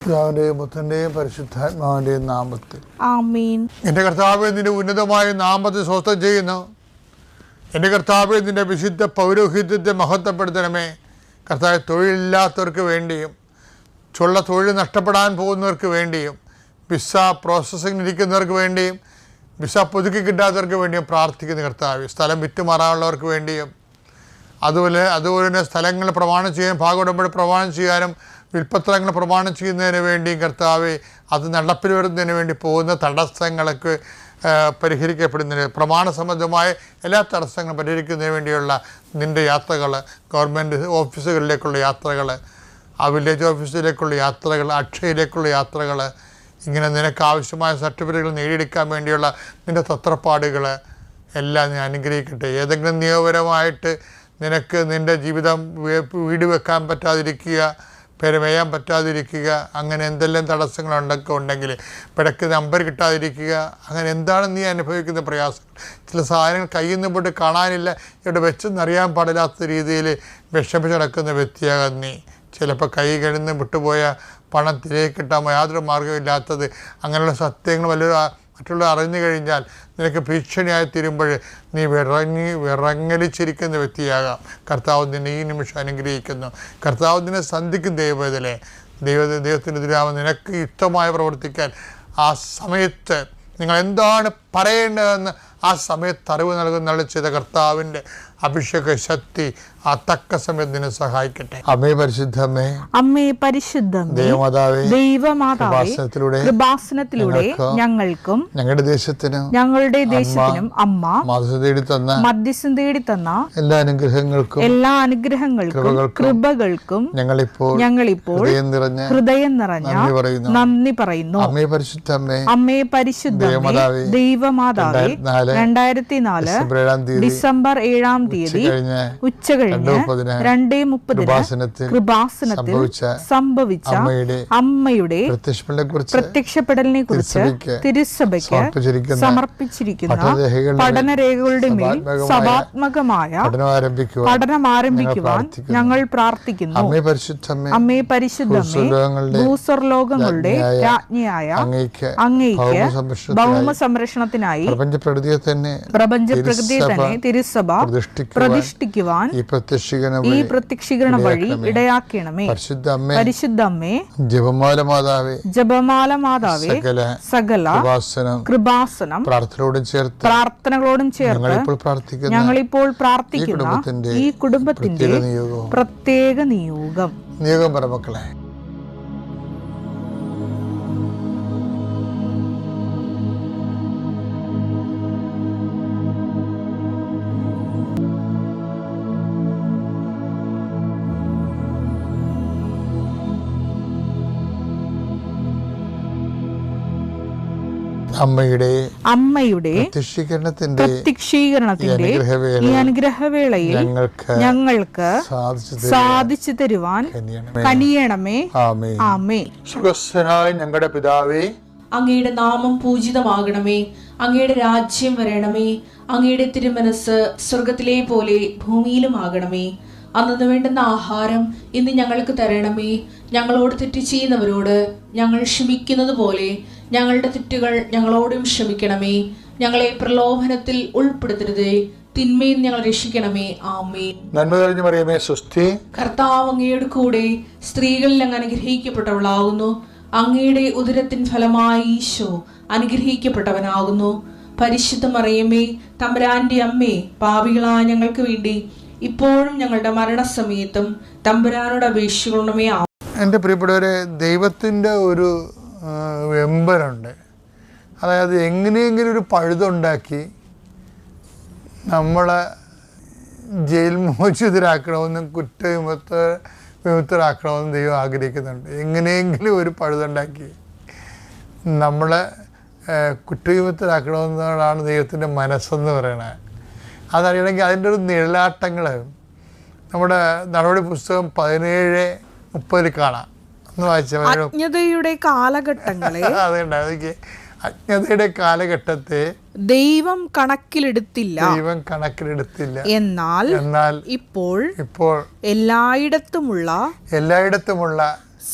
പിതാവിന്റെയും പുത്രന്റെയും പരിശുദ്ധാത്മാവിന്റെയും നാമത്തിൽ ആമേൻ. എൻ്റെ കർത്താവേ, നിന്റെ ഉന്നതമായ നാമത്തെ സ്വസ്ഥം ചെയ്യുന്നു. എൻ്റെ കർത്താവേ, നിന്റെ വിശുദ്ധ പൗരോഹിത്യത്തെ മഹത്വപ്പെടുത്തണമേ. കർത്താവ്, തൊഴിലില്ലാത്തവർക്ക് വേണ്ടിയും തൊഴിൽ നഷ്ടപ്പെടാൻ പോകുന്നവർക്ക് വേണ്ടിയും വിസ പ്രോസസ്സിങ്ങിലിരിക്കുന്നവർക്ക് വേണ്ടിയും വിസ പുതുക്കി കിട്ടാത്തവർക്ക് വേണ്ടിയും പ്രാർത്ഥിക്കുന്ന കർത്താവ്, സ്ഥലം വിറ്റുമാറാനുള്ളവർക്ക് വേണ്ടിയും അതുപോലെ തന്നെ സ്ഥലങ്ങൾ പ്രമാണം ചെയ്യാൻ ഭാഗോടമ്പടി പ്രമാണം ചെയ്യാനും വിൽപ്പത്രങ്ങൾ പ്രമാണം ചെയ്യുന്നതിന് വേണ്ടിയും കർത്താവ്, അത് നടപ്പിൽ വരുന്നതിന് വേണ്ടി പോകുന്ന തടസ്സങ്ങൾക്ക് പരിഹരിക്കപ്പെടുന്നതിന് പ്രമാണ സംബന്ധമായ എല്ലാ തടസ്സങ്ങളും പരിഹരിക്കുന്നതിന് വേണ്ടിയുള്ള നിൻ്റെ യാത്രകൾ, ഗവൺമെൻറ് ഓഫീസുകളിലേക്കുള്ള യാത്രകൾ, ആ വില്ലേജ് ഓഫീസിലേക്കുള്ള യാത്രകൾ, അക്ഷയയിലേക്കുള്ള യാത്രകൾ, ഇങ്ങനെ നിനക്ക് ആവശ്യമായ സർട്ടിഫിക്കറ്റുകൾ നേടിയെടുക്കാൻ വേണ്ടിയുള്ള നിൻ്റെ തത്രപ്പാടുകൾ എല്ലാം നീ അനുഗ്രഹിക്കട്ടെ. ഏതെങ്കിലും നിയമപരമായിട്ട് നിനക്ക് നിൻ്റെ ജീവിതം വീട് വെക്കാൻ പറ്റാതിരിക്കുക, പെരുമയാൻ പറ്റാതിരിക്കുക, അങ്ങനെ എന്തെല്ലാം തടസ്സങ്ങളുണ്ടൊക്കെ ഉണ്ടെങ്കിൽ പിടക്ക് നമ്പർ കിട്ടാതിരിക്കുക, അങ്ങനെ എന്താണ് നീ അനുഭവിക്കുന്ന പ്രയാസങ്ങൾ? ചില സാധനങ്ങൾ കയ്യിൽ നിന്ന് പോയിട്ട് കാണാനില്ല, ഇവിടെ വെച്ചെന്നറിയാൻ പാടില്ലാത്ത രീതിയിൽ വിഷമിച്ച് നടക്കുന്ന വ്യക്തിയാകാൻ നീ. ചിലപ്പോൾ കൈ കഴിഞ്ഞ് വിട്ടുപോയ പണം തിരികെ കിട്ടാൻ യാതൊരു മാർഗ്ഗമില്ലാത്തത്, അങ്ങനെയുള്ള സത്യങ്ങൾ മറ്റുള്ളവർ അറിഞ്ഞു കഴിഞ്ഞാൽ നിനക്ക് ഭീഷണിയായി തീരുമ്പോൾ നീ വിറങ്ങലിച്ചിരിക്കുന്ന വ്യക്തിയാകാം. കർത്താവ് നിന്നെ ഈ നിമിഷം അനുഗ്രഹിക്കുന്നു. കർത്താവ് നിന്നെ സന്ധിക്കും. ദൈവത്തിനെതിരാവും നിനക്ക് ഇഷ്ടമായി പ്രവർത്തിക്കാൻ ആ സമയത്ത് നിങ്ങൾ എന്താണ് പറയേണ്ടതെന്ന് ആ സമയത്ത് അറിവ് നൽകുന്ന ചെയ്ത കർത്താവിൻ്റെ അഭിഷേക ശക്തി ആ തക്ക സമയത്ത് നിന്നെ സഹായിക്കട്ടെ. അമ്മേ പരിശുദ്ധമേ, അമ്മേ പരിശുദ്ധമേ, ദൈവമാതാവേ, കൃപാസനത്തിലൂടെ ഞങ്ങൾക്കും ഞങ്ങളുടെ ദേശത്തിനും അമ്മ മധ്യസ്ഥം തേടി തന്ന എല്ലാ അനുഗ്രഹങ്ങൾക്കും കൃപകൾക്കും ഞങ്ങളിപ്പോൾ ഹൃദയം നിറഞ്ഞ നന്ദി പറയുന്നു. അമ്മേ പരിശുദ്ധമേ, ദൈവമാതാവേ, 2004 ഡിസംബർ 7 ഉച്ചകഴിഞ്ഞ് 2:30 കൃപാസനത്തിൽ സംഭവിച്ച അമ്മയുടെ പ്രത്യക്ഷപ്പെടലിനെ കുറിച്ച് തിരുസഭയ്ക്ക് സമർപ്പിച്ചിരിക്കുന്ന പഠനരേഖകളുടെ മേൽ സഭാത്മകമായ പഠനം ആരംഭിക്കുവാൻ ഞങ്ങൾ പ്രാർത്ഥിക്കുന്നു. അമ്മേ പരിശുദ്ധമേ, ഭൂസ്വർലോകങ്ങളുടെ രാജ്ഞിയായ അങ്ങയ്ക്ക് ഭൗമ സംരക്ഷണത്തിനായി പ്രപഞ്ചപ്രകൃതിയെ തന്നെ തിരുസഭ പ്രതിഷ്ഠിക്കുവാൻ ഈ പ്രത്യക്ഷീകരണ വഴി ഇടയാക്കണമേ. പരിശുദ്ധമ്മേ, ജപമാല മാതാവേ, സകല കൃപാസനം പ്രാർത്ഥനകളോടും ചേർത്ത് ഞങ്ങളിപ്പോൾ പ്രാർത്ഥിക്കുന്ന ഈ കുടുംബത്തിന്റെ പ്രത്യേക നിയോഗം പറമക്കളെ. അമ്മയുടെ പ്രത്യക്ഷീകരണത്തിന്റെ ഈ അനുഗ്രഹവേളയിൽ ഞങ്ങൾക്ക് സാധിച്ചു തരുവാൻ കനിയണമേ. ആമേൻ. സുഖസ്ഥനായ ഞങ്ങളുടെ പിതാവേ, അങ്ങയുടെ നാമം പൂജിതമാകണമേ. അങ്ങയുടെ രാജ്യം വരണമേ. അങ്ങയുടെ തിരുമനസ് സ്വർഗത്തിലെ പോലെ ഭൂമിയിലുമാകണമേ. അന്നു വേണ്ടുന്ന ആഹാരം ഇന്ന് ഞങ്ങൾക്ക് തരണമേ. ഞങ്ങളോട് തെറ്റ് ചെയ്യുന്നവരോട് ഞങ്ങൾ ക്ഷമിക്കുന്നത് പോലെ ഞങ്ങളുടെ തെറ്റുകൾ ഞങ്ങളോടും ക്ഷമിക്കണമേ. ഞങ്ങളെ പ്രലോഭനത്തിൽ ഉൾപ്പെടുത്തരുതേ, തിന്മയിൽ ഞങ്ങൾ രക്ഷിക്കണമേ. ആമേൻ. നന്മ നിറഞ്ഞ മറിയമേ, സ്വസ്തി. കർത്താവ് അങ്ങയുടെ കൂടെ സ്ത്രീകളിൽ അങ്ങ് അനുഗ്രഹിക്കപ്പെട്ടവളാകുന്നു. അങ്ങയുടെ ഉദരത്തിൻ ഫലമായി ഈശോ അനുഗ്രഹിക്കപ്പെട്ടവനാകുന്നു. പരിശുദ്ധ മറിയമേ, തമ്പുരാന്റെ അമ്മേ, പാപികളായ ഞങ്ങൾക്ക് വേണ്ടി ഇപ്പോഴും ഞങ്ങളുടെ മരണസമയത്തും തമ്പുരാനോട് അപേക്ഷിക്കണമേ. എൻ്റെ പ്രിയപ്പെട്ടവരെ, ദൈവത്തിൻ്റെ ഒരു വെമ്പലുണ്ട്. അതായത് എങ്ങനെയെങ്കിലും ഒരു പഴുതുണ്ടാക്കി നമ്മളെ ജയിൽ മോചിതരാക്കണമെന്നും വിമുക്തരാക്കണമെന്നും ദൈവം ആഗ്രഹിക്കുന്നുണ്ട്. എങ്ങനെയെങ്കിലും ഒരു പഴുതുണ്ടാക്കി നമ്മളെ കുറ്റവിമുക്തരാക്കണമെന്നാണ് ദൈവത്തിൻ്റെ മനസ്സെന്ന് പറയണത്. അതറിയണമെങ്കിൽ അതിൻ്റെ ഒരു നിഴലാട്ടങ്ങൾ നമ്മുടെ നടപടി പുസ്തകം 17:30 കാണാം. അജ്ഞതയുടെ കാലഘട്ടങ്ങളെ അജ്ഞതയുടെ കാലഘട്ടത്തെ ദൈവം കണക്കിലെടുത്തില്ല. എന്നാൽ ഇപ്പോൾ എല്ലായിടത്തുമുള്ള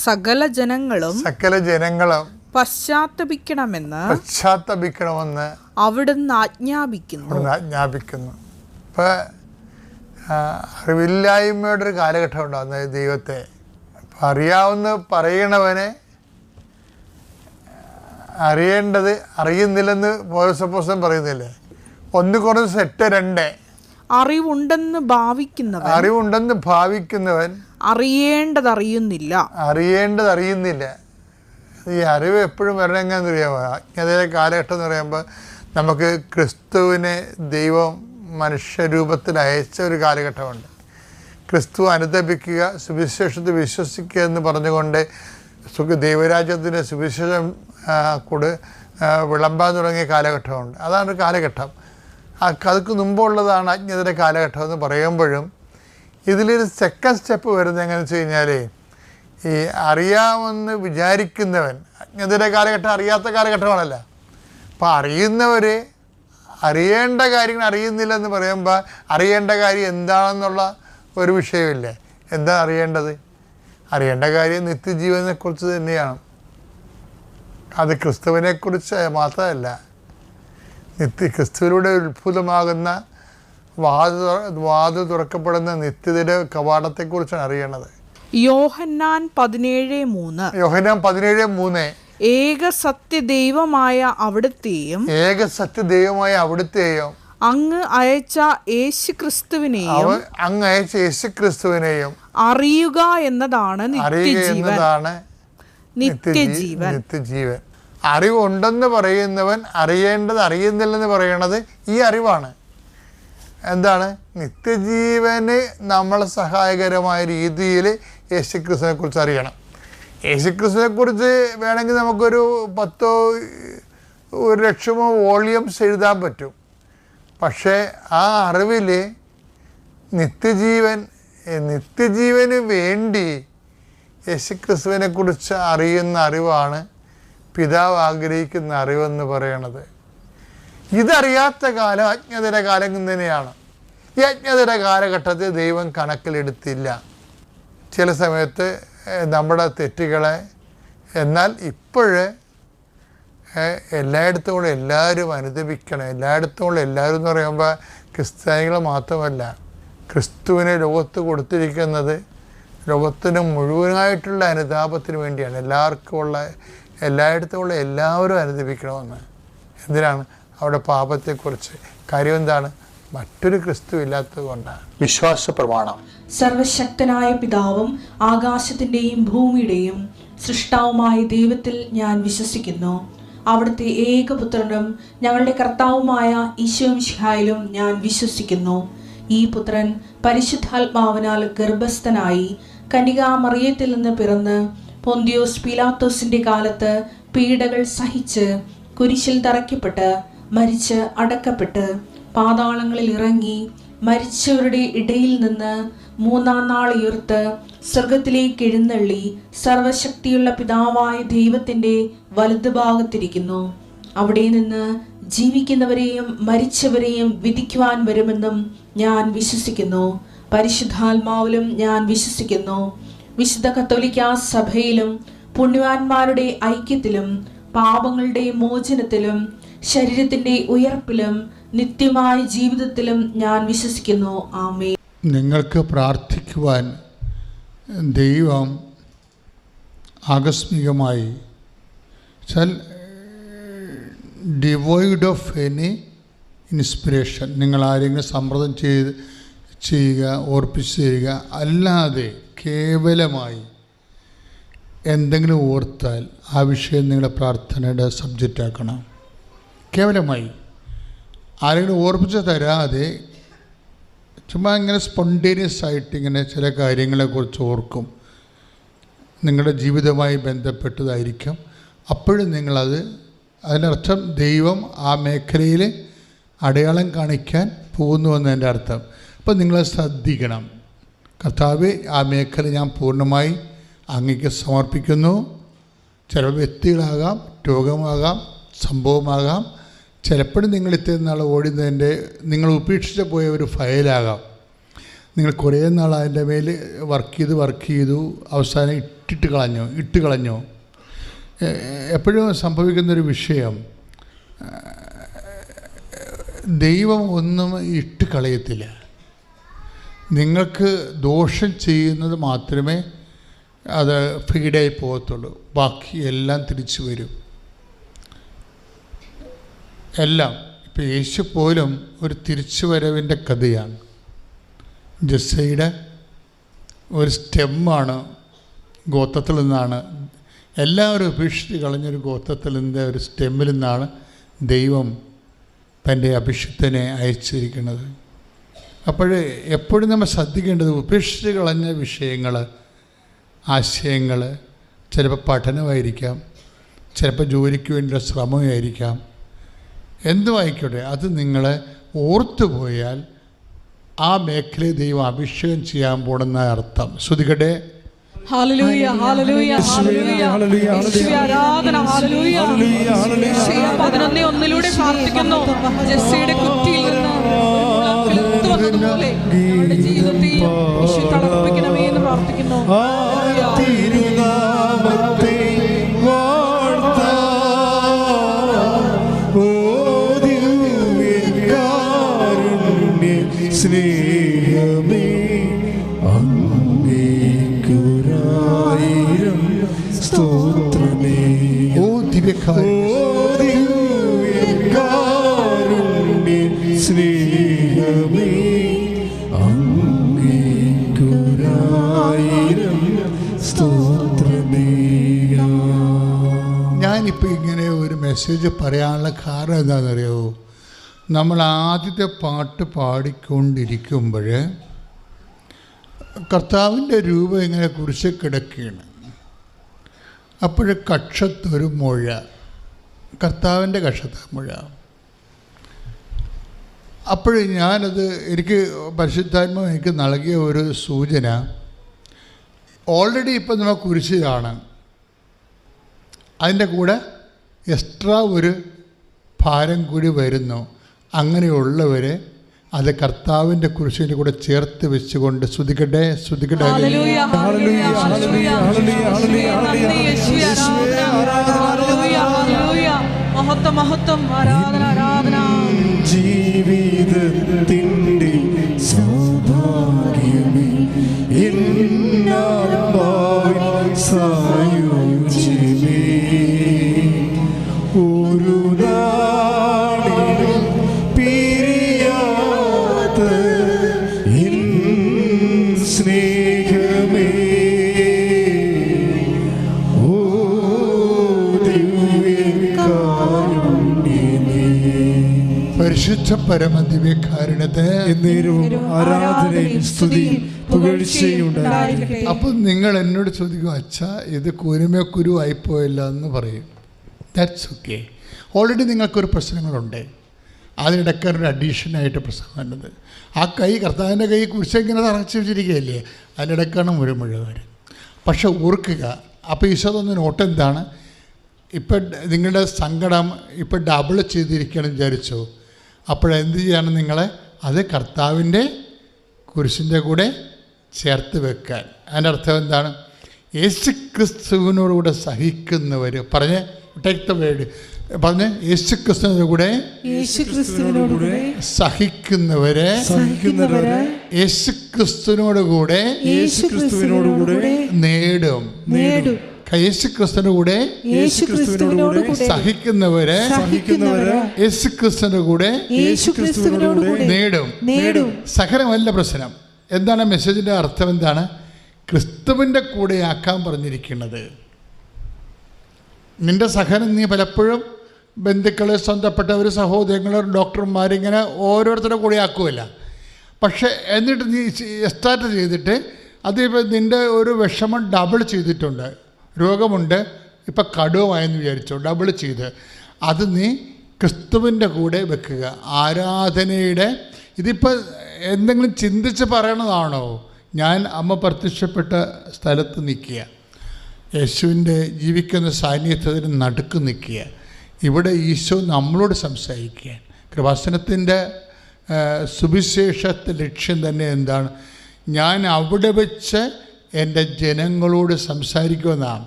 സകല ജനങ്ങളും പശ്ചാത്തപിക്കണമെന്ന് അവിടുന്ന് ആജ്ഞാപിക്കുന്നു. ഇപ്പം അറിവില്ലായ്മയുടെ ഒരു കാലഘട്ടം ഉണ്ടാകുന്നത് ദൈവത്തെ. അപ്പം അറിയാവുന്ന പറയണവനെ അറിയേണ്ടത് അറിയുന്നില്ലെന്ന് പൗലോസ് പറയുന്നില്ലേ? 1 കൊരിന്ത്യർ 8:2 അറിവുണ്ടെന്ന് ഭാവിക്കുന്നവൻ അറിയേണ്ടത് അറിയുന്നില്ല. ഈ അറിവ് എപ്പോഴും വരണം എങ്ങനെയെന്ന് അറിയാമോ? അജ്ഞതയിലെ കാലഘട്ടം എന്ന് പറയുമ്പോൾ നമുക്ക് ക്രിസ്തുവിനെ ദൈവം മനുഷ്യരൂപത്തിൽ അയച്ച ഒരു കാലഘട്ടമുണ്ട്. ക്രിസ്തു അനുദപിക്കുക, സുവിശേഷത്തിൽ വിശ്വസിക്കുക എന്ന് പറഞ്ഞുകൊണ്ട് ദൈവരാജ്യത്തിൻ്റെ സുവിശേഷം വിളമ്പാൻ തുടങ്ങിയ കാലഘട്ടമുണ്ട്. അതാണ് ഒരു കാലഘട്ടം. അതൊക്കെ മുമ്പുള്ളതാണ് അജ്ഞതയുടെ കാലഘട്ടം എന്ന് പറയുമ്പോഴും ഇതിലൊരു സെക്കൻഡ് സ്റ്റെപ്പ് വരുന്നത് എങ്ങനെയെന്ന് വെച്ച് കഴിഞ്ഞാൽ, ഈ അറിയാമെന്ന് വിചാരിക്കുന്നവൻ, അജ്ഞതയുടെ കാലഘട്ടം അറിയാത്ത കാലഘട്ടമാണല്ലോ. അപ്പോൾ അറിയുന്നവർ അറിയേണ്ട കാര്യങ്ങൾ അറിയുന്നില്ലെന്ന് പറയുമ്പോൾ അറിയേണ്ട കാര്യം എന്താണെന്നുള്ള ഒരു വിഷയമില്ലേ? എന്താ അറിയേണ്ടത്? അറിയേണ്ട കാര്യം നിത്യജീവനെക്കുറിച്ച് തന്നെയാണ്. അത് ക്രിസ്തുവിനെക്കുറിച്ച് മാത്രമല്ല, ക്രിസ്തുവിലൂടെ ഉത്ഭുതമാകുന്ന വാതിൽ തുറക്കപ്പെടുന്ന നിത്യതയുടെ കവാടത്തെക്കുറിച്ചാണ് അറിയണത്. യോഹന്നാൻ 17:3 ഏക സത്യദൈവമായ അവിടുത്തെയും അങ്ങ് അയച്ച യേശുക്രിസ്തുവിനെയും അറിയുക എന്നതാണ് നിത്യജീവൻ. അറിവുണ്ടെന്ന് പറയുന്നവൻ അറിയേണ്ടത് അറിയുന്നില്ലെന്ന് പറയണത് ഈ അറിവാണ്. എന്താണ്? നിത്യജീവന് നമ്മളെ സഹായകരമായ രീതിയിൽ യേശുക്രിസ്തുവിനെ കുറിച്ച് അറിയണം. യേശുക്രിസ്തുവിനെ കുറിച്ച് വേണമെങ്കിൽ നമുക്കൊരു 1,00,000 വോളിയംസ് എഴുതാൻ പറ്റും. പക്ഷേ ആ അറിവിൽ നിത്യജീവന് വേണ്ടി യേശുക്രിസ്തുവിനെ കുറിച്ച് അറിയുന്ന അറിവാണ് പിതാവ് ആഗ്രഹിക്കുന്ന അറിവെന്ന് പറയണത്. ഇതറിയാത്ത കാലം അജ്ഞതയുടെ കാലം തന്നെയാണ്. ഈ അജ്ഞതയുടെ കാലഘട്ടത്തിൽ ദൈവം കണക്കിലെടുത്തില്ല. ചില സമയത്ത് നമ്മുടെ തെറ്റുകളെ, എന്നാൽ ഇപ്പോഴേ എല്ലായിടത്തും കൂടെ എല്ലാവരും അനുദപിക്കണം. എല്ലായിടത്തും കൂടെ എല്ലാവരും എന്ന് പറയുമ്പോൾ ക്രിസ്ത്യാനികൾ മാത്രമല്ല, ക്രിസ്തുവിനെ ലോകത്ത് കൊടുത്തിരിക്കുന്നത് ലോകത്തിന് മുഴുവനായിട്ടുള്ള അനുതാപത്തിന് വേണ്ടിയാണ്. എല്ലായിടത്തും ഉള്ള എല്ലാവരും അനുദപിക്കണമെന്ന്. എന്തിനാണ്? അവിടെ പാപത്തെക്കുറിച്ച്. കാര്യം എന്താണ്? മറ്റൊരു ക്രിസ്തു ഇല്ലാത്തത് കൊണ്ടാണ്. വിശ്വാസ പ്രമാണം. സർവശക്തനായ പിതാവും ആകാശത്തിൻ്റെയും ഭൂമിയുടെയും സൃഷ്ടാവുമായ ദൈവത്തിൽ ഞാൻ വിശ്വസിക്കുന്നു. അവിടുത്തെ ഏകപുത്രനും ഞങ്ങളുടെ കർത്താവുമായ ഈശോമിശിഹായിലും ഞാൻ വിശ്വസിക്കുന്നു. ഈ പുത്രൻ പരിശുദ്ധാത്മാവിനാൽ ഗർഭസ്ഥനായി കന്യകാമറിയത്തിൽ നിന്ന് പിറന്ന് പൊന്തിയോസ് പീലാത്തോസിന്റെ കാലത്ത് പീഡകൾ സഹിച്ച് കുരിശിൽ തറയ്ക്കപ്പെട്ട് മരിച്ച് അടക്കപ്പെട്ട് പാതാളങ്ങളിൽ ഇറങ്ങി മരിച്ചവരുടെ ഇടയിൽ നിന്ന് 3-ാം നാൾ ഉയർത്ത് സ്വർഗത്തിലേക്ക് എഴുന്നള്ളി സർവശക്തിയുള്ള പിതാവായ ദൈവത്തിന്റെ വലതുഭാഗത്തിരിക്കുന്നു. അവിടെ നിന്ന് ജീവിക്കുന്നവരെയും മരിച്ചവരെയും വിധിക്കുവാൻ വരുമെന്നും ഞാൻ വിശ്വസിക്കുന്നു. പരിശുദ്ധാത്മാവിലും ഞാൻ വിശ്വസിക്കുന്നു. വിശുദ്ധ കത്തോലിക്കാ സഭയിലും പുണ്യവാന്മാരുടെ ഐക്യത്തിലും പാപങ്ങളുടെ മോചനത്തിലും ശരീരത്തിന്റെ ഉയർപ്പിലും നിത്യമായ ജീവിതത്തിലും ഞാൻ വിശ്വസിക്കുന്നു. ആമേൻ. നിങ്ങൾക്ക് പ്രാർത്ഥിക്കുവാൻ ദൈവം ആകസ്മികമായി ഡിവോയ്ഡ് ഓഫ് എനി ഇൻസ്പിറേഷൻ, നിങ്ങൾ ആരെങ്കിലും സമ്മർദ്ദം ചെയ്യുക, ഓർപ്പിച്ച് തരിക, അല്ലാതെ കേവലമായി എന്തെങ്കിലും ഓർത്താൽ ആ വിഷയം നിങ്ങളുടെ പ്രാർത്ഥനയുടെ സബ്ജക്റ്റ് ആക്കണം. കേവലമായി ആരെങ്കിലും ഓർപ്പിച്ച് തരാതെ ചുമ്മാ ഇങ്ങനെ സ്പോണ്ടേനിയസ് ആയിട്ട് ഇങ്ങനെ ചില കാര്യങ്ങളെക്കുറിച്ച് ഓർക്കും. നിങ്ങളുടെ ജീവിതവുമായി ബന്ധപ്പെട്ടതായിരിക്കും. അപ്പോഴും അതിനർത്ഥം ദൈവം ആ മേഖലയിൽ അടയാളം കാണിക്കാൻ പോകുന്നുവെന്നതിൻ്റെ അർത്ഥം. അപ്പോൾ നിങ്ങളത് ശ്രദ്ധിക്കണം. കർത്താവേ, ആ മേഖല ഞാൻ പൂർണ്ണമായി അങ്ങേക്ക് സമർപ്പിക്കുന്നു. ചില വ്യക്തികളാകാം, രോഗമാകാം, സംഭവമാകാം, ചിലപ്പോഴും നിങ്ങൾ ഇത്രയും നാൾ ഓടുന്നതിൻ്റെ നിങ്ങൾ ഉപേക്ഷിച്ച് പോയ ഒരു ഫയലാകാം. നിങ്ങൾ കുറേ നാൾ അതിൻ്റെ മേൽ വർക്ക് ചെയ്തു അവസാനം ഇട്ട് കളഞ്ഞു. എപ്പോഴും സംഭവിക്കുന്നൊരു വിഷയം, ദൈവം ഒന്നും ഇട്ട് കളയത്തില്ല. നിങ്ങൾക്ക് ദോഷം ചെയ്യുന്നത് മാത്രമേ അത് ഫീഡായി പോകത്തുള്ളൂ. ബാക്കി എല്ലാം തിരിച്ചു വരും. എല്ലാം. ഇപ്പം യേശു പോലും ഒരു തിരിച്ചുവരവിൻ്റെ കഥയാണ്. ജസ്സയുടെ ഒരു സ്റ്റെമ്മാണ്, ഗോത്രത്തിൽ നിന്നാണ്, എല്ലാവരും ഉപേക്ഷിച്ച് കളഞ്ഞൊരു ഗോത്രത്തിൽ നിന്ന്, ഒരു സ്റ്റെമ്മിൽ നിന്നാണ് ദൈവം തൻ്റെ അഭിഷിക്തനെ അയച്ചിരിക്കുന്നത്. അപ്പോൾ എപ്പോഴും നമ്മൾ ശ്രദ്ധിക്കേണ്ടത്, ഉപേക്ഷിച്ച് കളഞ്ഞ വിഷയങ്ങൾ, ആശയങ്ങൾ, ചിലപ്പോൾ പഠനമായിരിക്കാം, ചിലപ്പോൾ ജോലിക്ക് വേണ്ടിയുള്ള ശ്രമമായിരിക്കാം, എന്തും ആയിക്കോട്ടെ, അത് നിങ്ങൾ ഓർത്തുപോയാൽ ആ മേഖലയെ ദൈവം അഭിഷേകം ചെയ്യാൻ പോണെന്ന അർത്ഥം. ശ്രുതികട്ടെ. ഹല്ലേലൂയ, ഹല്ലേലൂയ, ഹല്ലേലൂയ, യേശുവേ ആരാധന, ഹല്ലേലൂയ. 11:1 പ്രാർത്ഥിക്കുന്നു, ജെസ്സിയുടെ കുറ്റിയിൽ നിന്ന് വന്നതുപോലെ അവരുടെ ജീവിതത്തിൽ യേശു തളർപ്പിക്കണമേ എന്ന് പ്രാർത്ഥിക്കുന്നു. തിരുനാമത്തെ സ്നേഹമേ അങ്ങേക്കുരായിരം സ്തോത്രമേ. ഓ ദിവ്യകാരുണ്യ സ്നേഹമേ അങ്ങേക്കുരായിരം സ്തോത്രമേ. ഞാനിപ്പോൾ ഇങ്ങനെ ഒരു മെസ്സേജ് പറയാനുള്ള കാരണം എന്താണെന്നറിയാമോ? നമ്മൾ ആദ്യത്തെ പാട്ട് പാടിക്കൊണ്ടിരിക്കുമ്പോൾ കർത്താവിൻ്റെ രൂപം ഇങ്ങനെ കുരിശ് കിടക്കുകയാണ്. അപ്പോൾ കക്ഷത്തൊരു മുഴ, കർത്താവിൻ്റെ കക്ഷത്ത് മുഴ. അപ്പോൾ ഞാനത്, എനിക്ക് പരിശുദ്ധാത്മാവ് എനിക്ക് നൽകിയ ഒരു സൂചന, ഓൾറെഡി ഇപ്പം നമ്മൾ കുരിശിലാണ്, അതിൻ്റെ കൂടെ എക്സ്ട്രാ ഒരു ഭാരം കൂടി വരുന്നു. അങ്ങനെയുള്ളവരെ അത് കർത്താവിൻ്റെ കുരിശിൻ്റെ കൂടെ ചേർത്ത് വെച്ചുകൊണ്ട് ശ്രുതിക്കട്ടെ, ശ്രുതിക്കട്ടെ. ജീവിതത്തിൻ്റെ സൗഭാഗ്യമേ എന്നാത്മാവിൻ സായുജ്യമേ ഒരു നാളിലും പിരിയാത്ത എൻ സ്നേഹമേ ഓ ദിവ്യകാരുണ്യമേ. പരിശുദ്ധ പരമ ദിവ്യകാരുണ്യത്തെ എന്നേരവും ആരാധനയും സ്തുതിയും പുകഴ്ചയും ഉണ്ടായിരിക്കട്ടെ. അപ്പം നിങ്ങൾ എന്നോട് ചോദിക്കും, അച്ഛാ ഇത് കുരുമക്കുരു ആയിപ്പോയില്ല എന്ന് പറയും. That's okay. ഓൾറെഡി നിങ്ങൾക്കൊരു പ്രശ്നങ്ങളുണ്ട്. അതിനിടയ്ക്ക് ഒരു അഡീഷനായിട്ട് പ്രശ്നം വന്നത്, ആ കൈ, കർത്താവിൻ്റെ കൈ കുരിശിങ്ങനെ തറച്ചു വെച്ചിരിക്കുകയല്ലേ, അതിനിടയ്ക്കാണ് മുഴുവൻ. പക്ഷെ ഓർക്കുക, അപ്പോൾ ഈശോ തന്ന നോട്ട് എന്താണ്? ഇപ്പം നിങ്ങളുടെ സങ്കടം ഇപ്പം ഡബിൾ ചെയ്തിരിക്കുകയാണെന്ന് വിചാരിച്ചോ, അപ്പോഴെന്ത് ചെയ്യാണ് നിങ്ങൾ? അത് കർത്താവിൻ്റെ കുരിശിൻ്റെ കൂടെ ചേർത്ത് വെക്കാൻ. അതിൻ്റെ അർത്ഥം എന്താണ്? യേശു ക്രിസ്തുവിനോടുകൂടെ സഹിക്കുന്നവർ, പറഞ്ഞ് ടേക്ക് ദ വേർഡ്, പറഞ്ഞ് യേശു ക്രിസ്തുവിനോടുകൂടെ സഹിക്കുന്നവരെ യേശു ക്രിസ്തുവിനോടുകൂടെ നേടും. യേശു ക്രിസ്തുവിനോടുകൂടെ സഹിക്കുന്നവരെ യേശു ക്രിസ്തുവിനോടുകൂടെ നേടും. സഹനമല്ല പ്രശ്നം. എന്താണ് മെസ്സേജിൻ്റെ അർത്ഥം? എന്താണ്? ക്രിസ്തുവിൻ്റെ കൂടെ ആക്കാൻ പറഞ്ഞിരിക്കുന്നത്. നിൻ്റെ സഹനം നീ പലപ്പോഴും ബന്ധുക്കൾ, സ്വന്തപ്പെട്ടവർ, സഹോദരങ്ങൾ, ഡോക്ടർമാരിങ്ങനെ ഓരോരുത്തരുടെ കൂടെ ആക്കുമല്ല. പക്ഷേ എന്നിട്ട് നീ എസ്റ്റാർട്ട് ചെയ്തിട്ട് അതിപ്പോൾ നിൻ്റെ ഒരു വിഷമം ഡബിൾ ചെയ്തിട്ടുണ്ട്. രോഗമുണ്ട്, ഇപ്പം കടുവമായെന്ന് വിചാരിച്ചോ, ഡബിൾ ചെയ്ത് അത് നീ ക്രിസ്തുവിൻ്റെ കൂടെ വെക്കുക. ആരാധനയുടെ ഇതിപ്പോൾ എന്തെങ്കിലും ചിന്തിച്ച് പറയണതാണോ? ഞാൻ അമ്മ പ്രത്യക്ഷപ്പെട്ട സ്ഥലത്ത് നിൽക്കുക, യേശുവിൻ്റെ ജീവിക്കുന്ന സാന്നിധ്യത്തിന് നടുക്ക് നിൽക്കുക. ഇവിടെ ഈശോ നമ്മളോട് സംസാരിക്കുക. കൃപാസനത്തിൻ്റെ സുവിശേഷത്തെ ലക്ഷ്യം തന്നെ എന്താണ്? ഞാൻ അവിടെ വെച്ച് എൻ്റെ ജനങ്ങളോട് സംസാരിക്കുമെന്നാണ്.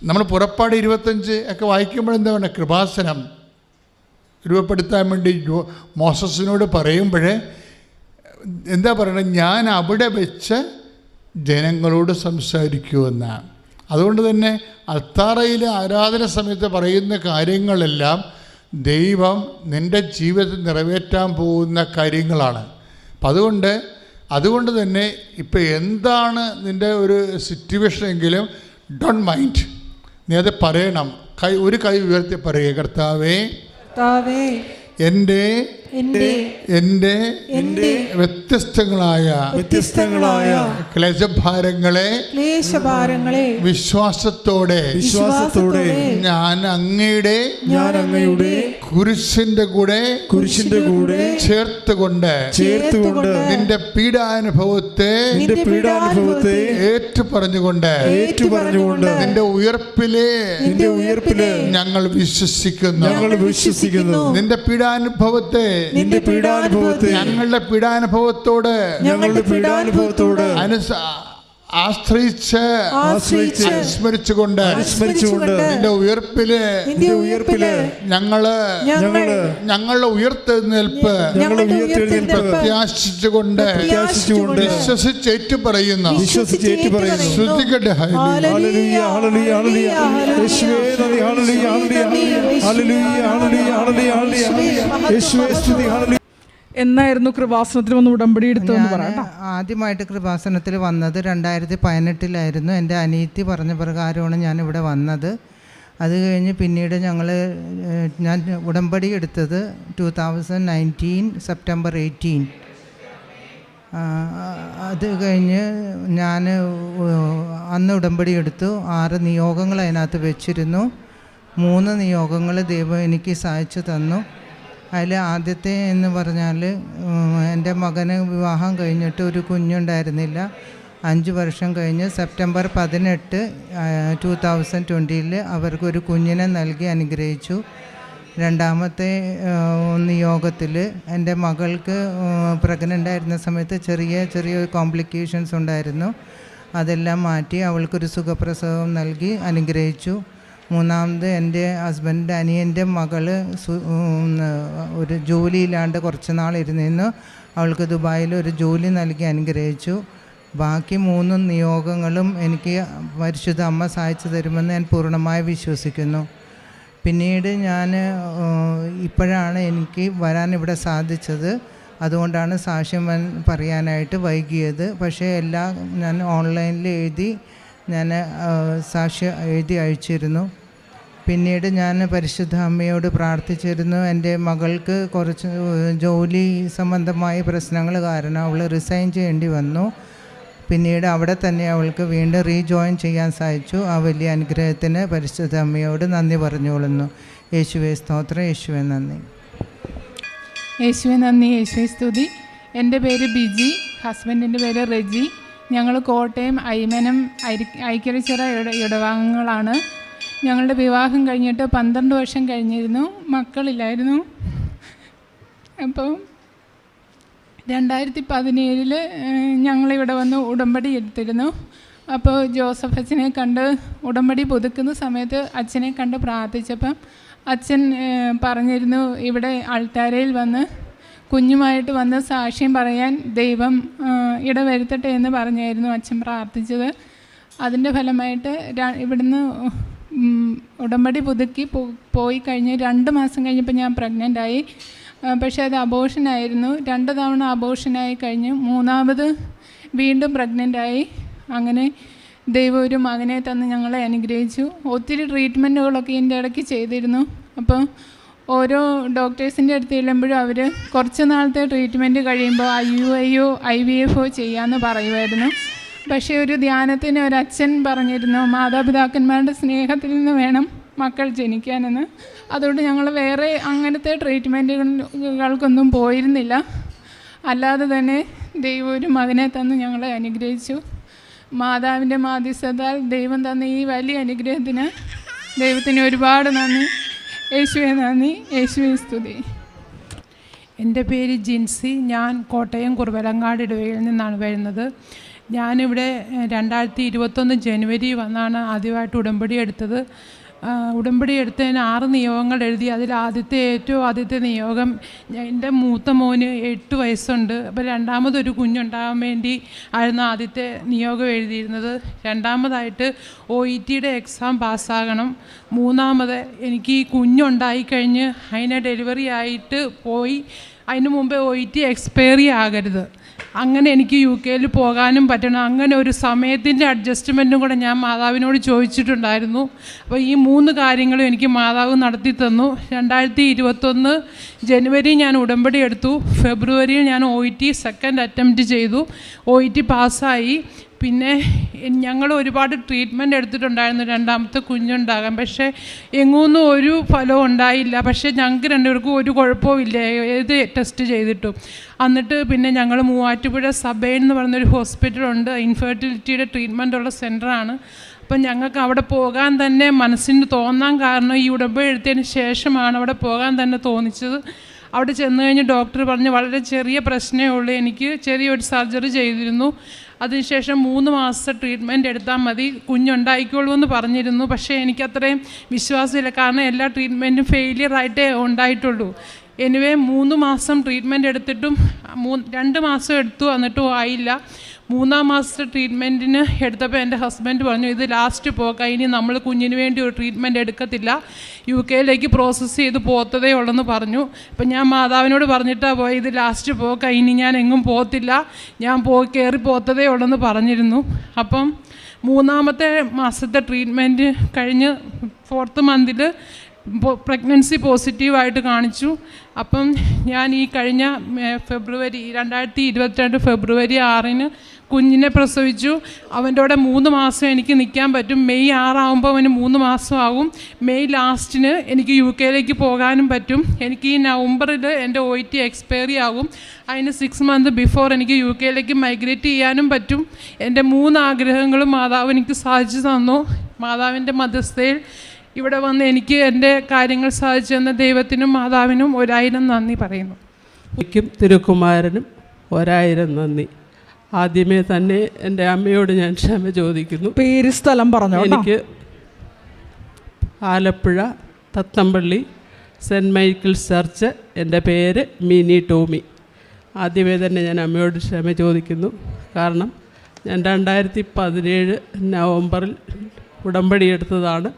നമ്മൾ പുറപ്പാട് 25 ഒക്കെ വായിക്കുമ്പോൾ എന്താ പറയുക, കൃപാസനം രൂപപ്പെടുത്താൻ വേണ്ടി മോസസിനോട് പറയുമ്പോൾ എന്താ പറയുന്നത്, ഞാൻ അവിടെ വെച്ച് ജനങ്ങളോട് സംസാരിക്കുമെന്നാണ്. അതുകൊണ്ട് തന്നെ അൾത്താറയിലെ ആരാധന സമയത്ത് പറയുന്ന കാര്യങ്ങളെല്ലാം ദൈവം നിൻ്റെ ജീവിതത്തിൽ നിറവേറ്റാൻ പോകുന്ന കാര്യങ്ങളാണ്. അപ്പം അതുകൊണ്ട് തന്നെ ഇപ്പം എന്താണ് നിൻ്റെ ഒരു സിറ്റുവേഷൻ എങ്കിലും ഡോണ്ട് മൈൻഡ്, നീ അത് പറയണം. ഒരു കൈ ഉയർത്തി പറയുക, കർത്താവേ എൻ്റെ വ്യത്യസ്തങ്ങളായ ക്ലേശഭാരങ്ങളെ വിശ്വാസത്തോടെ ഞാൻ അങ്ങയുടെ കുരിശിന്റെ കൂടെ ചേർത്തുകൊണ്ട് നിന്റെ പീഡാനുഭവത്തെ ഏറ്റുപറഞ്ഞുകൊണ്ട് നിന്റെ ഉയർപ്പിലെ ഞങ്ങൾ വിശ്വസിക്കുന്നു. നിന്റെ പീഡാനുഭവത്തെ ഞങ്ങളുടെ പീഡാനുഭവത്തോട് ആശ്രയിച്ച് അനുസ്മരിച്ചുകൊണ്ട് നിന്റെ ഉയർപ്പില് ഞങ്ങളുടെ ഉയർത്തെഴുന്നേൽപ്പ് പ്രത്യാശിച്ചുകൊണ്ട് വിശ്വസിച്ചേറ്റു പറയുന്നു. ശ്രദ്ധിക്കട്ടെ. എന്നായിരുന്നു കൃപാസനത്തിൽ വന്ന് ഉടമ്പടി എടുത്തതെന്ന് പറയാം. ആദ്യമായിട്ട് കൃപാസനത്തിൽ വന്നത് 2018 എൻ്റെ അനിയത്തി പറഞ്ഞ പ്രകാരമാണ് ഞാനിവിടെ വന്നത്. അത് കഴിഞ്ഞ് പിന്നീട് ഞാൻ ഉടമ്പടി എടുത്തത് 2019 സെപ്റ്റംബർ 18. അത് കഴിഞ്ഞ് ഞാൻ അന്ന് ഉടമ്പടി എടുത്തു. 6 നിയോഗങ്ങൾ അതിനകത്ത് വെച്ചിരുന്നു. 3 നിയോഗങ്ങൾ ദൈവം എനിക്ക് സഹായിച്ചു തന്നു. അതിൽ ആദ്യത്തെ എന്ന് പറഞ്ഞാൽ എൻ്റെ മകന് വിവാഹം കഴിഞ്ഞിട്ട് ഒരു കുഞ്ഞുണ്ടായിരുന്നില്ല. 5 വർഷം കഴിഞ്ഞ് സെപ്റ്റംബർ 18, 2020 അവർക്കൊരു കുഞ്ഞിനെ നൽകി അനുഗ്രഹിച്ചു. രണ്ടാമത്തെ നിയോഗത്തിൽ എൻ്റെ മകൾക്ക് പ്രഗ്നൻ്റ് ആയിരുന്ന സമയത്ത് ചെറിയ കോംപ്ലിക്കേഷൻസ് ഉണ്ടായിരുന്നു. അതെല്ലാം മാറ്റി അവൾക്കൊരു സുഖപ്രസവം നൽകി അനുഗ്രഹിച്ചു. മൂന്നാമത് എൻ്റെ ഹസ്ബൻഡിൻ്റെ അനിയൻ്റെ മകൾ ഒരു ജോലിയില്ലാണ്ട് കുറച്ച് നാൾ ഇരുന്നിരുന്നു. അവൾക്ക് ദുബായിൽ ഒരു ജോലി നൽകി അനുഗ്രഹിച്ചു. ബാക്കി 3 നിയോഗങ്ങളും എനിക്ക് പരിശുദ്ധ അമ്മ സഹായിച്ചു തരുമെന്ന് ഞാൻ പൂർണ്ണമായി വിശ്വസിക്കുന്നു. പിന്നീട് ഇപ്പോഴാണ് എനിക്ക് വരാൻ ഇവിടെ സാധിച്ചത്. അതുകൊണ്ടാണ് സാക്ഷ്യം പറയാനായിട്ട് വൈകിയത്. പക്ഷേ എല്ലാം ഞാൻ ഓൺലൈനിൽ എഴുതി സാക്ഷ്യം എഴുതി അയച്ചിരുന്നു. പിന്നീട് ഞാൻ പരിശുദ്ധ അമ്മയോട് പ്രാർത്ഥിച്ചിരുന്നു. എൻ്റെ മകൾക്ക് കുറച്ച് ജോലി സംബന്ധമായ പ്രശ്നങ്ങൾ കാരണം അവൾ റിസൈൻ ചെയ്യേണ്ടി വന്നു. പിന്നീട് അവിടെ തന്നെ അവൾക്ക് വീണ്ടും റീജോയിൻ ചെയ്യാൻ സാധിച്ചു. ആ വലിയ അനുഗ്രഹത്തിന് പരിശുദ്ധ അമ്മയോട് നന്ദി പറഞ്ഞുകൊള്ളുന്നു. യേശുവേ സ്തോത്രം, യേശുവേ നന്ദി. യേശുവേ നന്ദി, യേശുവേ സ്തുതി. എൻ്റെ പേര് ബിജി, ഹസ്ബൻഡിൻ്റെ പേര് റെജി. ഞങ്ങൾ കോട്ടയം ഐമനം ഐക്യരച്ചിറ ഇടവകങ്ങളാണ്. ഞങ്ങളുടെ വിവാഹം കഴിഞ്ഞിട്ട് 12 വർഷം കഴിഞ്ഞിരുന്നു. മക്കളില്ലായിരുന്നു. അപ്പോൾ 2017 ഞങ്ങളിവിടെ വന്ന് ഉടമ്പടി എടുത്തിരുന്നു. അപ്പോൾ ജോസഫ് അച്ഛനെ കണ്ട് ഉടമ്പടി പുതുക്കുന്ന സമയത്ത് അച്ഛനെ കണ്ട് പ്രാർത്ഥിച്ചപ്പം അച്ഛൻ പറഞ്ഞിരുന്നു, ഇവിടെ അൾത്താരയിൽ വന്ന് കുഞ്ഞുമായിട്ട് വന്ന് സാക്ഷ്യം പറയാൻ ദൈവം ഇടവരുത്തട്ടെ എന്ന് പറഞ്ഞായിരുന്നു അച്ഛൻ പ്രാർത്ഥിച്ചത്. അതിൻ്റെ ഫലമായിട്ട് ഇവിടുന്ന് ഉടമ്പടി പുതുക്കി പോയി കഴിഞ്ഞ് 2 മാസം കഴിഞ്ഞപ്പോൾ ഞാൻ പ്രഗ്നൻ്റായി. പക്ഷേ അത് അബോർഷനായിരുന്നു. 2 തവണ അബോർഷനായി കഴിഞ്ഞ് 3ാമത് വീണ്ടും പ്രഗ്നൻ്റായി. അങ്ങനെ ദൈവം ഒരു മകനെ തന്ന് ഞങ്ങളെ അനുഗ്രഹിച്ചു. ഒത്തിരി ട്രീറ്റ്മെൻറ്റുകളൊക്കെ ഇതിൻ്റെ ഇടയ്ക്ക് ചെയ്തിരുന്നു. അപ്പോൾ ഓരോ ഡോക്ടേഴ്സിൻ്റെ അടുത്ത് ചെല്ലുമ്പോഴും അവർ കുറച്ച് നാളത്തെ ട്രീറ്റ്മെൻറ്റ് കഴിയുമ്പോൾ IUI-യോ IVF-ഓ ചെയ്യാമെന്ന് പറയുമായിരുന്നു. പക്ഷേ ഒരു ധ്യാനത്തിന് ഒരച്ഛൻ പറഞ്ഞിരുന്നു, മാതാപിതാക്കന്മാരുടെ സ്നേഹത്തിൽ നിന്ന് വേണം മക്കൾ ജനിക്കാനെന്ന്. അതുകൊണ്ട് ഞങ്ങൾ വേറെ അങ്ങനത്തെ ട്രീറ്റ്മെൻറ്റുകൾക്കൊന്നും പോയിരുന്നില്ല. അല്ലാതെ തന്നെ ദൈവം ഒരു മകനെ തന്ന് ഞങ്ങളെ അനുഗ്രഹിച്ചു. മാതാവിൻ്റെ മാധ്യസ്ഥതാൽ ദൈവം തന്ന ഈ വലിയ അനുഗ്രഹത്തിന് ദൈവത്തിന് ഒരുപാട് നന്ദി. യേശുവേ നന്ദി, യേശുവേ സ്തുതി. എൻ്റെ പേര് ജിൻസി. ഞാൻ കോട്ടയം കുറുവലങ്ങാട് ഇടവകയിൽ നിന്നാണ് വരുന്നത്. ഞാനിവിടെ 2021 ജനുവരി വന്നാണ് ആദ്യമായിട്ട് ഉടമ്പടി എടുത്തത്. ഉടമ്പടി എടുത്തതിന് 6 നിയോഗങ്ങൾ എഴുതി. അതിൽ ഏറ്റവും ആദ്യത്തെ നിയോഗം, എൻ്റെ മൂത്ത മോന് 8 വയസ്സുണ്ട്. അപ്പോൾ രണ്ടാമതൊരു കുഞ്ഞുണ്ടാകാൻ വേണ്ടി ആയിരുന്നു ആദ്യത്തെ നിയോഗം എഴുതിയിരുന്നത്. രണ്ടാമതായിട്ട് OETയുടെ എക്സാം പാസ്സാകണം. മൂന്നാമത് എനിക്ക് ഈ കുഞ്ഞുണ്ടായിക്കഴിഞ്ഞ് അതിനെ ഡെലിവറി ആയിട്ട് പോയി അതിന് മുമ്പേ OET എക്സ്പയറി ആകരുത്. അങ്ങനെ എനിക്ക് UK പോകാനും പറ്റണം. അങ്ങനെ ഒരു സമയത്തിൻ്റെ അഡ്ജസ്റ്റ്മെൻറ്റും കൂടെ ഞാൻ മാതാവിനോട് ചോദിച്ചിട്ടുണ്ടായിരുന്നു. അപ്പോൾ ഈ 3 കാര്യങ്ങളും എനിക്ക് മാതാവ് നടത്തി തന്നു. 2021 ജനുവരി ഞാൻ ഉടമ്പടി എടുത്തു. ഫെബ്രുവരിയിൽ ഞാൻ OET സെക്കൻഡ് അറ്റംപ്റ്റ് ചെയ്തു. OET പാസ്സായി. പിന്നെ ഞങ്ങൾ ഒരുപാട് ട്രീറ്റ്മെൻറ്റ് എടുത്തിട്ടുണ്ടായിരുന്നു രണ്ടാമത്തെ കുഞ്ഞുണ്ടാകാൻ. പക്ഷേ എങ്ങൊന്നും ഒരു ഫലവും ഉണ്ടായില്ല. പക്ഷേ ഞങ്ങൾക്ക് രണ്ടുപേർക്കും ഒരു കുഴപ്പമില്ല ഏത് ടെസ്റ്റ് ചെയ്തിട്ടും. എന്നിട്ട് പിന്നെ ഞങ്ങൾ മൂവാറ്റുപുഴ സബൈൻ എന്ന് പറയുന്നൊരു ഹോസ്പിറ്റലുണ്ട്, ഇൻഫെർട്ടിലിറ്റിയുടെ ട്രീറ്റ്മെൻ്റ് ഉള്ള സെൻ്ററാണ്. അപ്പം ഞങ്ങൾക്ക് അവിടെ പോകാൻ തന്നെ മനസ്സിന് തോന്നാൻ കാരണം ഈ ഉടമ്പടി എടുത്തതിന് ശേഷമാണ് അവിടെ പോകാൻ തന്നെ തോന്നിച്ചത്. അവിടെ ചെന്ന് കഴിഞ്ഞ് ഡോക്ടർ പറഞ്ഞു വളരെ ചെറിയ പ്രശ്നമേ ഉള്ളൂ, എനിക്ക് ചെറിയൊരു സർജറി ചെയ്തിരുന്നു, അതിനുശേഷം 3 മാസത്തെ ട്രീറ്റ്മെൻറ്റ് എടുത്താൽ മതി, കുഞ്ഞുണ്ടായിക്കോളൂ എന്ന് പറഞ്ഞിരുന്നു. പക്ഷേ എനിക്കത്രയും വിശ്വാസമില്ല, കാരണം എല്ലാ ട്രീറ്റ്മെൻറ്റും ഫെയിലിയറായിട്ടേ ഉണ്ടായിട്ടുള്ളൂ. എനിവേ 3 മാസം ട്രീറ്റ്മെൻറ്റ് എടുത്തിട്ടും 2 മാസം എടുത്തു, എന്നിട്ടും ആയില്ല. 3-ാം മാസത്തെ ട്രീറ്റ്മെൻറ്റിന് എടുത്തപ്പോൾ എൻ്റെ ഹസ്ബൻഡ് പറഞ്ഞു ഇത് ലാസ്റ്റ് പോക്കാം, ഇനി നമ്മൾ കുഞ്ഞിന് വേണ്ടി ഒരു ട്രീറ്റ്മെൻറ്റ് എടുക്കത്തില്ല, UK പ്രോസസ്സ് ചെയ്ത് പോത്തതേ ഉള്ളെന്ന് പറഞ്ഞു. അപ്പം ഞാൻ മാതാവിനോട് പറഞ്ഞിട്ടാണ് പോയി ഇത് ലാസ്റ്റ് പോക്കാം, ഇനി ഞാൻ എങ്ങും പോകത്തില്ല, ഞാൻ കയറി പോത്തതേ ഉള്ളെന്ന് പറഞ്ഞിരുന്നു. അപ്പം 3-ാമത്തെ മാസത്തെ ട്രീറ്റ്മെൻറ്റ് കഴിഞ്ഞ് 4th മന്തിൽ പ്രഗ്നൻസി പോസിറ്റീവായിട്ട് കാണിച്ചു. അപ്പം ഞാൻ ഈ കഴിഞ്ഞ 2022 ഫെബ്രുവരി 6 കുഞ്ഞിനെ പ്രസവിച്ചു. അവൻ്റെ കൂടെ 3 മാസം എനിക്ക് നിൽക്കാൻ പറ്റും. മെയ് 6 ആകുമ്പോൾ അവന് 3 മാസമാകും. മെയ് ലാസ്റ്റിന് എനിക്ക് UK പോകാനും പറ്റും. എനിക്ക് ഈ നവംബറിൽ എൻ്റെ OET എക്സ്പയറി ആകും. അതിന് 6 മന്ത് ബിഫോർ എനിക്ക് UK മൈഗ്രേറ്റ് ചെയ്യാനും പറ്റും. എൻ്റെ 3 ആഗ്രഹങ്ങളും മാതാവ് എനിക്ക് സാധിച്ചു തന്നു. മാതാവിൻ്റെ മധ്യസ്ഥയിൽ ഇവിടെ വന്ന് എനിക്ക് എൻ്റെ കാര്യങ്ങൾ സാധിച്ചു തന്ന ദൈവത്തിനും മാതാവിനും 1000 നന്ദി പറയുന്നു. എനിക്കും തിരുക്കുമാരനും 1000 നന്ദി. ആദ്യമേ തന്നെ എൻ്റെ അമ്മയോട് ഞാൻ ക്ഷമ ചോദിക്കുന്നു. പേര് സ്ഥലം പറഞ്ഞു. എനിക്ക് Alappuzha Thathampally saint Michael's church. എൻ്റെ പേര് മിനി ടോമി. ആദ്യമേ തന്നെ ഞാൻ അമ്മയോട് ക്ഷമ ചോദിക്കുന്നു. കാരണം ഞാൻ 2017 നവംബറിൽ ഉടമ്പടി എടുത്തതാണ്.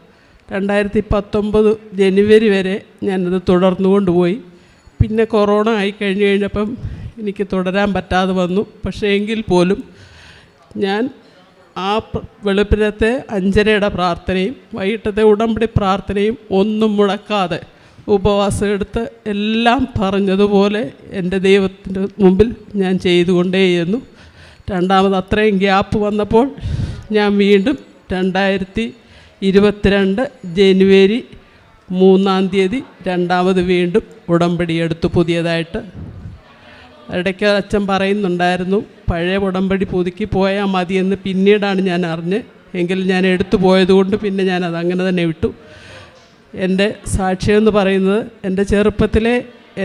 2019 ജനുവരി വരെ ഞാനത് തുടർന്നു കൊണ്ടുപോയി. പിന്നെ കൊറോണ ആയിക്കഴിഞ്ഞ് കഴിഞ്ഞപ്പം എനിക്ക് തുടരാൻ പറ്റാതെ വന്നു. പക്ഷേ എങ്കിൽ പോലും ഞാൻ ആ വെളുപ്പിനത്തെ 5:30 പ്രാർത്ഥനയും വൈകിട്ടത്തെ ഉടമ്പടി പ്രാർത്ഥനയും ഒന്നും മുടക്കാതെ ഉപവാസം എടുത്ത് എല്ലാം പറഞ്ഞതുപോലെ എൻ്റെ ദൈവത്തിൻ്റെ മുമ്പിൽ ഞാൻ ചെയ്തുകൊണ്ടേയിരുന്നു. രണ്ടാമത് അത്രയും ഗ്യാപ്പ് വന്നപ്പോൾ ഞാൻ വീണ്ടും 2022 ജനുവരി 3-ാം തീയതി രണ്ടാമത് വീണ്ടും ഉടമ്പടി എടുത്തു പുതിയതായിട്ട്. ഇടയ്ക്ക് അച്ഛൻ പറയുന്നുണ്ടായിരുന്നു പഴയ ഉടമ്പടി പുതുക്കി പോയാൽ മതിയെന്ന്. പിന്നീടാണ് ഞാൻ അറിഞ്ഞ്. എങ്കിൽ ഞാൻ എടുത്തു പോയതുകൊണ്ട് പിന്നെ ഞാനത് അങ്ങനെ തന്നെ വിട്ടു. എൻ്റെ സാക്ഷ്യമെന്ന് പറയുന്നത് എൻ്റെ ചെറുപ്പത്തിലെ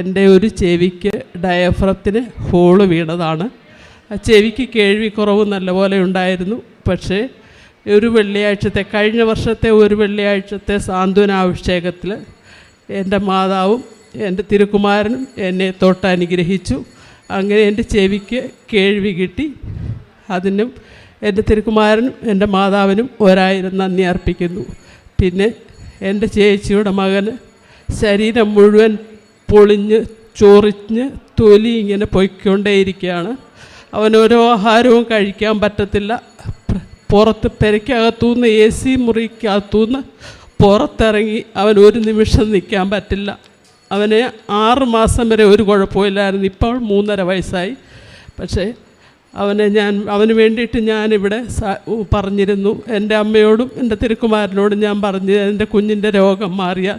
എൻ്റെ ഒരു ചെവിക്ക് ഡയഫ്രത്തിന് ഹോള് വീണതാണ്. ആ ചെവിക്ക് കേൾവിക്കുറവ് നല്ലപോലെ ഉണ്ടായിരുന്നു. പക്ഷേ ഒരു വെള്ളിയാഴ്ചത്തെ കഴിഞ്ഞ വർഷത്തെ ഒരു വെള്ളിയാഴ്ചത്തെ സാന്ത്വനാഭിഷേകത്തിൽ എൻ്റെ മാതാവും എൻ്റെ തിരുക്കുമാരനും എന്നെ തൊട്ട് അനുഗ്രഹിച്ചു. അങ്ങനെ എൻ്റെ ചെവിക്ക് കേൾവി കിട്ടി. അതിനും എൻ്റെ തിരുക്കുമാരനും എൻ്റെ മാതാവിനും 1000 നന്ദി അർപ്പിക്കുന്നു. പിന്നെ എൻ്റെ ചേച്ചിയുടെ മകന് ശരീരം മുഴുവൻ പൊളിഞ്ഞ് ചൊറിഞ്ഞ് തൊലി ഇങ്ങനെ പൊയ്ക്കൊണ്ടേയിരിക്കുകയാണ്. അവനോരോ ആഹാരവും കഴിക്കാൻ പറ്റത്തില്ല. പുറത്ത് പെരയ്ക്കകത്തുനിന്ന് AC മുറിക്കകത്തുനിന്ന് പുറത്തിറങ്ങി അവൻ ഒരു നിമിഷം നിൽക്കാൻ പറ്റില്ല. അവന് 6 മാസം വരെ ഒരു കുഴപ്പമില്ലായിരുന്നു. ഇപ്പോൾ 3.5 വയസ്സായി. പക്ഷേ അവന് വേണ്ടിയിട്ട് ഞാനിവിടെ പറഞ്ഞിരുന്നു. എൻ്റെ അമ്മയോടും എൻ്റെ തിരുക്കുമാരനോടും ഞാൻ പറഞ്ഞു എൻ്റെ കുഞ്ഞിൻ്റെ രോഗം മാറിയാൽ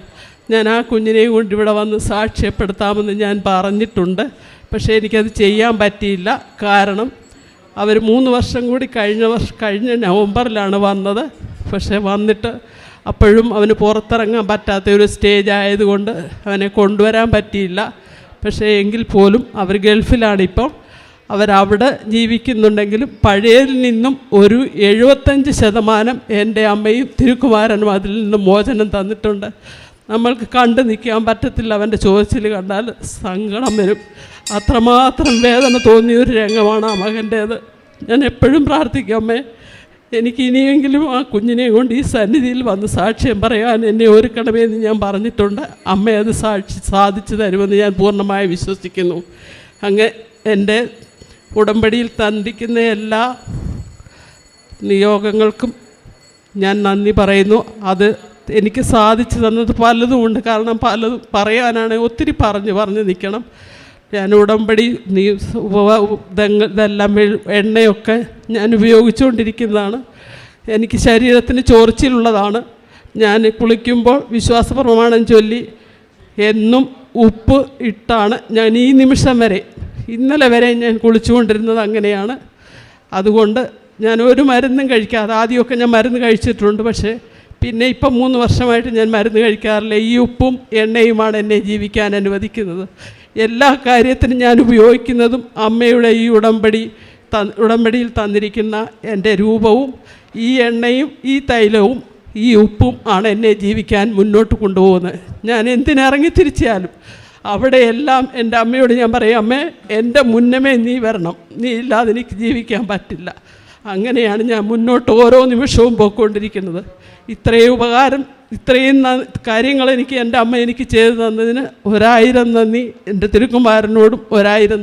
ഞാൻ ആ കുഞ്ഞിനെയും കൊണ്ട് ഇവിടെ വന്ന് സാക്ഷ്യപ്പെടുത്താമെന്ന് ഞാൻ പറഞ്ഞിട്ടുണ്ട്. പക്ഷേ എനിക്കത് ചെയ്യാൻ പറ്റിയില്ല. കാരണം അവർ 3 വർഷം കൂടി കഴിഞ്ഞ നവംബറിലാണ് വന്നത്. പക്ഷേ വന്നിട്ട് അപ്പോഴും അവന് പുറത്തിറങ്ങാൻ പറ്റാത്ത ഒരു സ്റ്റേജ് ആയതുകൊണ്ട് അവനെ കൊണ്ടുവരാൻ പറ്റിയില്ല. പക്ഷേ എങ്കിൽ പോലും അവർ ഗൾഫിലാണിപ്പം. അവരവിടെ ജീവിക്കുന്നുണ്ടെങ്കിലും പഴയതിൽ നിന്നും ഒരു 75% എൻ്റെ അമ്മയും തിരുക്കുമാരനും അതിൽ നിന്നും മോചനം തന്നിട്ടുണ്ട്. നമ്മൾക്ക് കണ്ടു നിൽക്കാൻ പറ്റത്തില്ല. അവൻ്റെ ചോദിച്ചിൽ കണ്ടാൽ സങ്കടം വരും. അത്രമാത്രം വേദന തോന്നിയൊരു രംഗമാണ് ആ മകൻ്റേത്. ഞാൻ എപ്പോഴും പ്രാർത്ഥിക്കും, അമ്മേ എനിക്ക് ഇനിയെങ്കിലും ആ കുഞ്ഞിനെ കൊണ്ട് ഈ സന്നിധിയിൽ വന്ന് സാക്ഷ്യം പറയാൻ എന്നെ ഒരുക്കണമെന്ന് ഞാൻ പറഞ്ഞിട്ടുണ്ട്. അമ്മ അത് സാധിച്ചു തരുമെന്ന് ഞാൻ പൂർണ്ണമായി വിശ്വസിക്കുന്നു. അങ്ങ് എൻ്റെ ഉടമ്പടിയിൽ തന്നിരിക്കുന്ന എല്ലാ നിയോഗങ്ങൾക്കും ഞാൻ നന്ദി പറയുന്നു. അത് എനിക്ക് സാധിച്ചു തന്നത് പലതുമുണ്ട്. കാരണം പലതും പറയാനാണ് ഒത്തിരി പറഞ്ഞ് നിൽക്കണം. ഞാൻ ഉടമ്പടി ഇതെല്ലാം എണ്ണയൊക്കെ ഞാൻ ഉപയോഗിച്ചുകൊണ്ടിരിക്കുന്നതാണ്. എനിക്ക് ശരീരത്തിന് ചോർച്ചിലുള്ളതാണ്. ഞാൻ കുളിക്കുമ്പോൾ വിശ്വാസ പ്രമാണം ചൊല്ലി എന്നും ഉപ്പ് ഇട്ടാണ് ഞാൻ ഈ നിമിഷം വരെ, ഇന്നലെ വരെ ഞാൻ കുളിച്ചുകൊണ്ടിരുന്നത് അങ്ങനെയാണ്. അതുകൊണ്ട് ഞാൻ ഒരു മരുന്നും കഴിക്കാതെ, ആദ്യമൊക്കെ ഞാൻ മരുന്ന് കഴിച്ചിട്ടുണ്ട്, പക്ഷേ പിന്നെ ഇപ്പം 3 വർഷമായിട്ട് ഞാൻ മരുന്ന് കഴിക്കാറില്ല. ഈ ഉപ്പും എണ്ണയുമാണ് എന്നെ ജീവിക്കാൻ അനുവദിക്കുന്നത്. എല്ലാ കാര്യത്തിനും ഞാൻ ഉപയോഗിക്കുന്നതും അമ്മയുടെ ഈ ഉടമ്പടിയിൽ തന്നിരിക്കുന്ന എൻ്റെ രൂപവും ഈ എണ്ണയും ഈ തൈലവും ഈ ഉപ്പും ആണ് എന്നെ ജീവിക്കാൻ മുന്നോട്ട് കൊണ്ടുപോകുന്നത്. ഞാൻ എന്തിനിറങ്ങി തിരിച്ചാലും അവിടെയെല്ലാം എൻ്റെ അമ്മയോട് ഞാൻ പറയും, അമ്മേ എൻ്റെ മുന്നമേ നീ വരണം, നീ ഇല്ലാതെ എനിക്ക് ജീവിക്കാൻ പറ്റില്ല. അങ്ങനെയാണ് ഞാൻ മുന്നോട്ട് ഓരോ നിമിഷവും പോയിക്കൊണ്ടിരിക്കുന്നത്. ഇത്രയും ഉപകാരം, ഇത്രയും കാര്യങ്ങൾ എൻ്റെ അമ്മ എനിക്ക് ചെയ്തു തന്നതിന് 1000 നന്ദി. എൻ്റെ തിരുക്കുമാരനോടും 1000